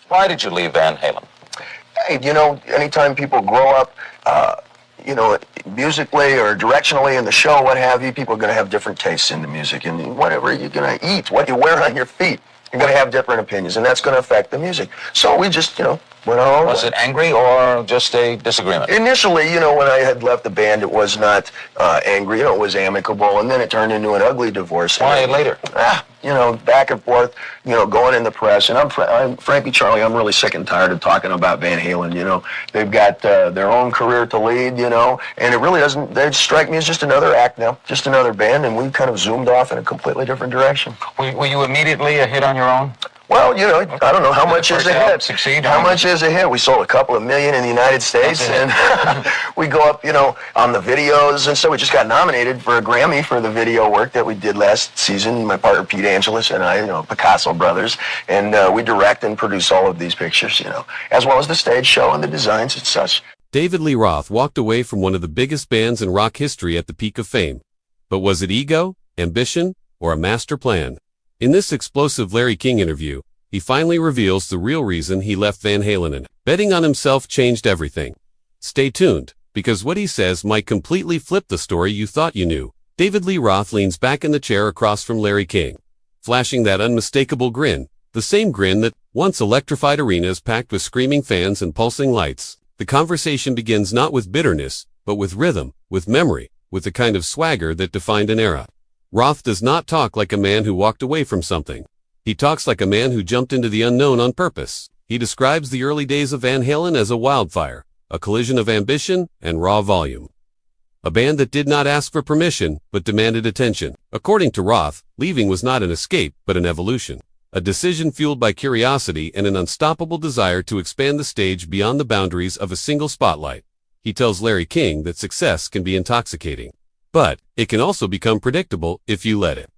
Why did you leave Van Halen? Hey, anytime people grow up, musically or directionally in the show, what have you, people are going to have different tastes in the music. And whatever you're going to eat, what you wear on your feet, you're going to have different opinions, and that's going to affect the music. So we just, went our own way. Was it angry or just a disagreement? Initially, when I had left the band, it was not angry. It was amicable, and then it turned into an ugly divorce. Why later? Back and forth, going in the press. And I'm frankly, Charlie, I'm really sick and tired of talking about Van Halen. They've got their own career to lead, and it really doesn't, they strike me as just another act now, just another band, and we kind of zoomed off in a completely different direction. Were you immediately a hit on your own? Well, I don't know, how much is a hit? Succeed? How much is a hit? We sold a couple of million in the United States, and we go up, on the videos, and so we just got nominated for a Grammy for the video work that we did last season. My partner Pete Angelis and I, Picasso Brothers, and we direct and produce all of these pictures, as well as the stage show and the designs and such. David Lee Roth walked away from one of the biggest bands in rock history at the peak of fame. But was it ego, ambition, or a master plan? In this explosive Larry King interview, he finally reveals the real reason he left Van Halen, and betting on himself changed everything. Stay tuned, because what he says might completely flip the story you thought you knew. David Lee Roth leans back in the chair across from Larry King, flashing that unmistakable grin, the same grin that once electrified arenas packed with screaming fans and pulsing lights. The conversation begins not with bitterness, but with rhythm, with memory, with the kind of swagger that defined an era. Roth does not talk like a man who walked away from something. He talks like a man who jumped into the unknown on purpose. He describes the early days of Van Halen as a wildfire, a collision of ambition and raw volume. A band that did not ask for permission, but demanded attention. According to Roth, leaving was not an escape, but an evolution. A decision fueled by curiosity and an unstoppable desire to expand the stage beyond the boundaries of a single spotlight. He tells Larry King that success can be intoxicating, but it can also become predictable if you let it.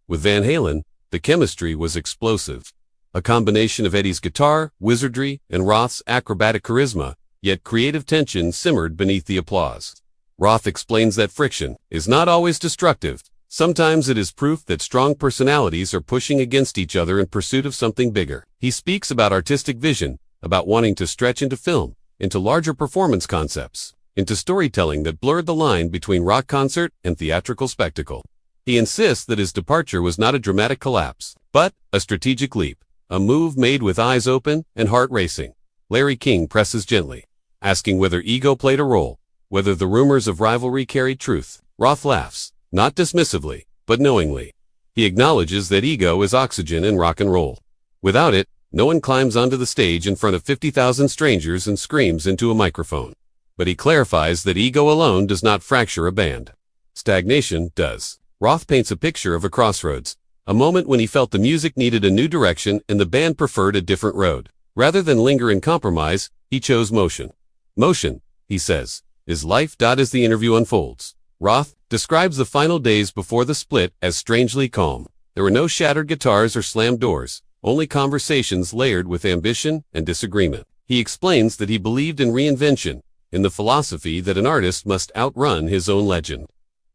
With Van Halen, the chemistry was explosive. A combination of Eddie's guitar, wizardry, and Roth's acrobatic charisma, yet creative tension simmered beneath the applause. Roth explains that friction is not always destructive. Sometimes it is proof that strong personalities are pushing against each other in pursuit of something bigger. He speaks about artistic vision, about wanting to stretch into film, into larger performance concepts, into storytelling that blurred the line between rock concert and theatrical spectacle. He insists that his departure was not a dramatic collapse, but a strategic leap, a move made with eyes open and heart racing. Larry King presses gently, asking whether ego played a role, whether the rumors of rivalry carried truth. Roth laughs, not dismissively, but knowingly. He acknowledges that ego is oxygen in rock and roll. Without it, no one climbs onto the stage in front of 50,000 strangers and screams into a microphone. But he clarifies that ego alone does not fracture a band. Stagnation does. Roth paints a picture of a crossroads, a moment when he felt the music needed a new direction and the band preferred a different road. Rather than linger in compromise, he chose motion. Motion, he says, is life. As the interview unfolds, Roth describes the final days before the split as strangely calm. There were no shattered guitars or slammed doors, only conversations layered with ambition and disagreement. He explains that he believed in reinvention, in the philosophy that an artist must outrun his own legend.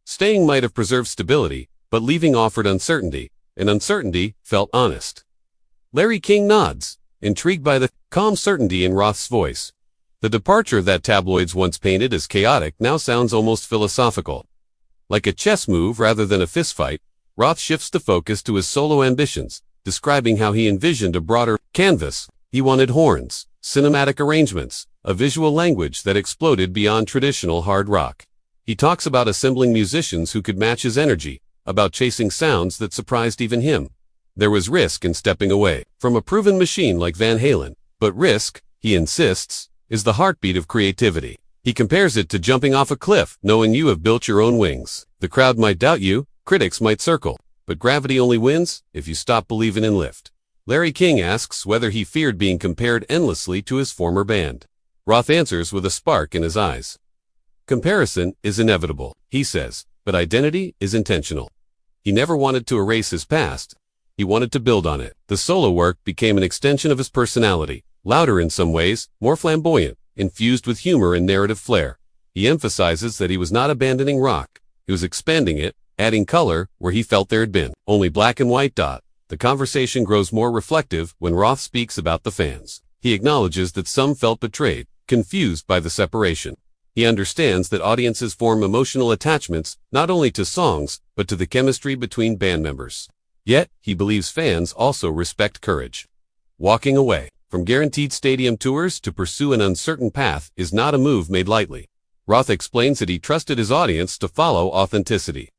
Staying might have preserved stability, but leaving offered uncertainty, and uncertainty felt honest. Larry King nods, intrigued by the calm certainty in Roth's voice. The departure that tabloids once painted as chaotic now sounds almost philosophical. Like a chess move rather than a fistfight, Roth shifts the focus to his solo ambitions, describing how he envisioned a broader canvas. He wanted horns, cinematic arrangements, a visual language that exploded beyond traditional hard rock. He talks about assembling musicians who could match his energy, about chasing sounds that surprised even him. There was risk in stepping away from a proven machine like Van Halen, but risk, he insists, is the heartbeat of creativity. He compares it to jumping off a cliff, knowing you have built your own wings. The crowd might doubt you, critics might circle, but gravity only wins if you stop believing in lift. Larry King asks whether he feared being compared endlessly to his former band. Roth answers with a spark in his eyes. Comparison is inevitable, he says, but identity is intentional. He never wanted to erase his past. He wanted to build on it. The solo work became an extension of his personality, louder in some ways, more flamboyant, infused with humor and narrative flair. He emphasizes that he was not abandoning rock. He was expanding it, adding color where he felt there had been only black and white. The conversation grows more reflective when Roth speaks about the fans. he acknowledges that some felt betrayed, confused by the separation. He understands that audiences form emotional attachments not only to songs, but to the chemistry between band members. Yet, he believes fans also respect courage. Walking away from guaranteed stadium tours to pursue an uncertain path is not a move made lightly. Roth explains that he trusted his audience to follow authenticity.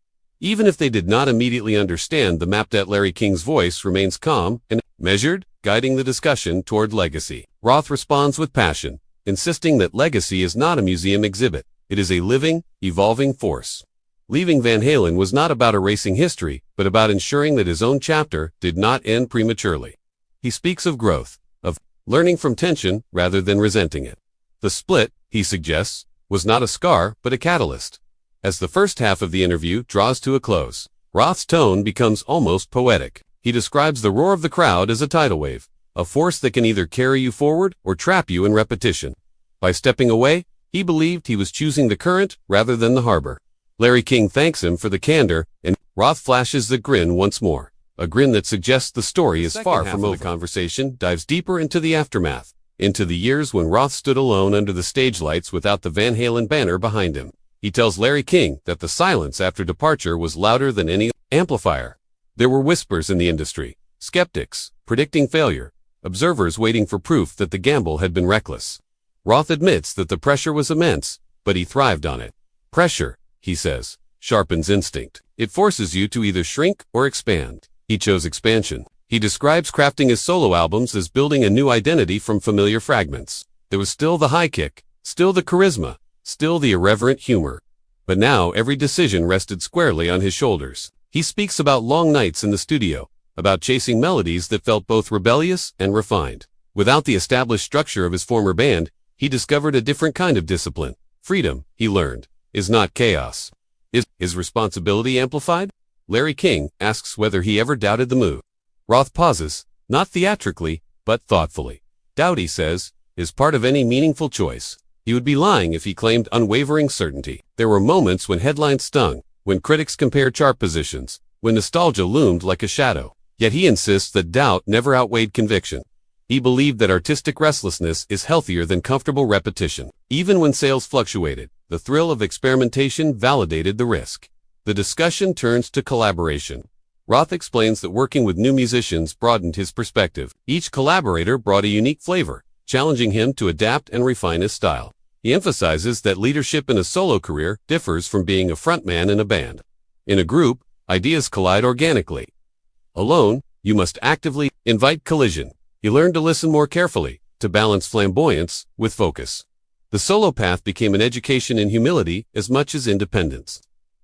Even if they did not immediately understand the map, that Larry King's voice remains calm and measured, guiding the discussion toward legacy. Roth responds with passion, insisting that legacy is not a museum exhibit. It is a living, evolving force. Leaving Van Halen was not about erasing history, but about ensuring that his own chapter did not end prematurely. He speaks of growth, of learning from tension rather than resenting it. The split, he suggests, was not a scar, but a catalyst. As the first half of the interview draws to a close, Roth's tone becomes almost poetic. He describes the roar of the crowd as a tidal wave, a force that can either carry you forward or trap you in repetition. By stepping away, he believed he was choosing the current rather than the harbor. Larry King thanks him for the candor, and Roth flashes the grin once more, a grin that suggests the story is far from over. The conversation dives deeper into the aftermath, into the years when Roth stood alone under the stage lights without the Van Halen banner behind him. He tells Larry King that the silence after departure was louder than any amplifier. There were whispers in the industry, skeptics predicting failure, observers waiting for proof that the gamble had been reckless. Roth admits that the pressure was immense, but he thrived on it. Pressure, he says, sharpens instinct. It forces you to either shrink or expand. He chose expansion. He describes crafting his solo albums as building a new identity from familiar fragments. There was still the high kick, still the charisma, still the irreverent humor. But now every decision rested squarely on his shoulders. He speaks about long nights in the studio, about chasing melodies that felt both rebellious and refined. Without the established structure of his former band, he discovered a different kind of discipline. Freedom, he learned, is not chaos. Is his responsibility amplified? Larry King asks whether he ever doubted the move. Roth pauses, not theatrically, but thoughtfully. Doubt, he says, is part of any meaningful choice. He would be lying if he claimed unwavering certainty. There were moments when headlines stung, when critics compared chart positions, when nostalgia loomed like a shadow. Yet he insists that doubt never outweighed conviction. He believed that artistic restlessness is healthier than comfortable repetition. Even when sales fluctuated, the thrill of experimentation validated the risk. The discussion turns to collaboration. Roth explains that working with new musicians broadened his perspective. Each collaborator brought a unique flavor, challenging him to adapt and refine his style. He emphasizes that leadership in a solo career differs from being a frontman in a band. In a group, ideas collide organically. Alone, you must actively invite collision. He learned to listen more carefully, to balance flamboyance with focus. The solo path became an education in humility as much as independence.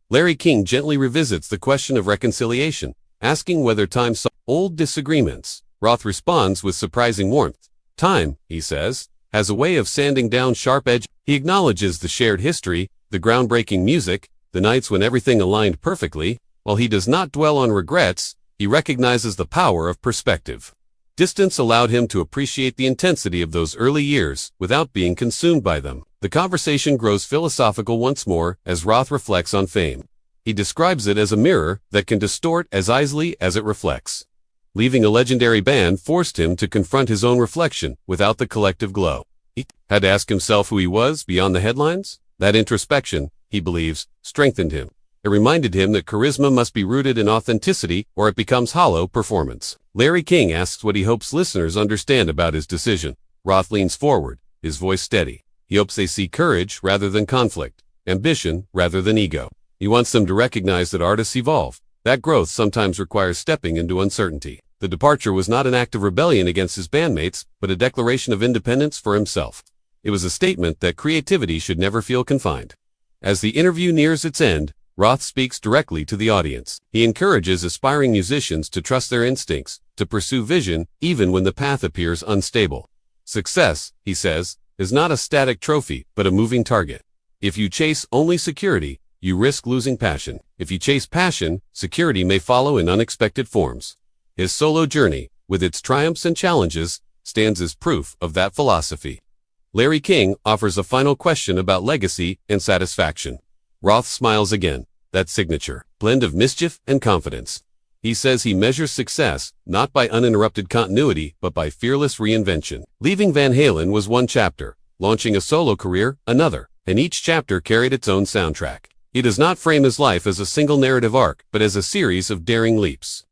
Larry King gently revisits the question of reconciliation, asking whether time solved old disagreements. Roth responds with surprising warmth. Time, he says, has a way of sanding down sharp edges. He acknowledges the shared history, the groundbreaking music, the nights when everything aligned perfectly. While he does not dwell on regrets, he recognizes the power of perspective. Distance allowed him to appreciate the intensity of those early years without being consumed by them. The conversation grows philosophical once more as Roth reflects on fame. He describes it as a mirror that can distort as easily as it reflects. Leaving a legendary band forced him to confront his own reflection without the collective glow. He had to ask himself who he was beyond the headlines. That introspection, he believes, strengthened him. It reminded him that charisma must be rooted in authenticity or it becomes hollow performance. Larry King asks what he hopes listeners understand about his decision. Roth leans forward, his voice steady. He hopes they see courage rather than conflict, ambition rather than ego. He wants them to recognize that artists evolve. That growth sometimes requires stepping into uncertainty. The departure was not an act of rebellion against his bandmates, but a declaration of independence for himself. It was a statement that creativity should never feel confined. As the interview nears its end, Roth speaks directly to the audience. He encourages aspiring musicians to trust their instincts, to pursue vision, even when the path appears unstable. Success, he says, is not a static trophy, but a moving target. If you chase only security, you risk losing passion. If you chase passion, security may follow in unexpected forms. His solo journey, with its triumphs and challenges, stands as proof of that philosophy. Larry King offers a final question about legacy and satisfaction. Roth smiles again, that signature blend of mischief and confidence. He says he measures success not by uninterrupted continuity, but by fearless reinvention. Leaving Van Halen was one chapter, launching a solo career, another, and each chapter carried its own soundtrack. He does not frame his life as a single narrative arc, but as a series of daring leaps.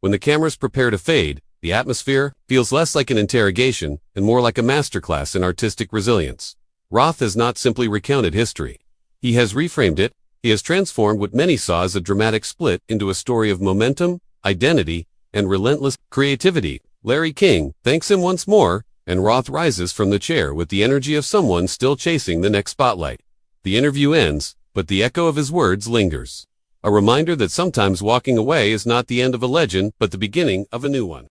When the cameras prepare to fade, the atmosphere feels less like an interrogation and more like a masterclass in artistic resilience. Roth has not simply recounted history. He has reframed it. He has transformed what many saw as a dramatic split into a story of momentum, identity, and relentless creativity. Larry King thanks him once more, and Roth rises from the chair with the energy of someone still chasing the next spotlight. The interview ends, but the echo of his words lingers. A reminder that sometimes walking away is not the end of a legend, but the beginning of a new one.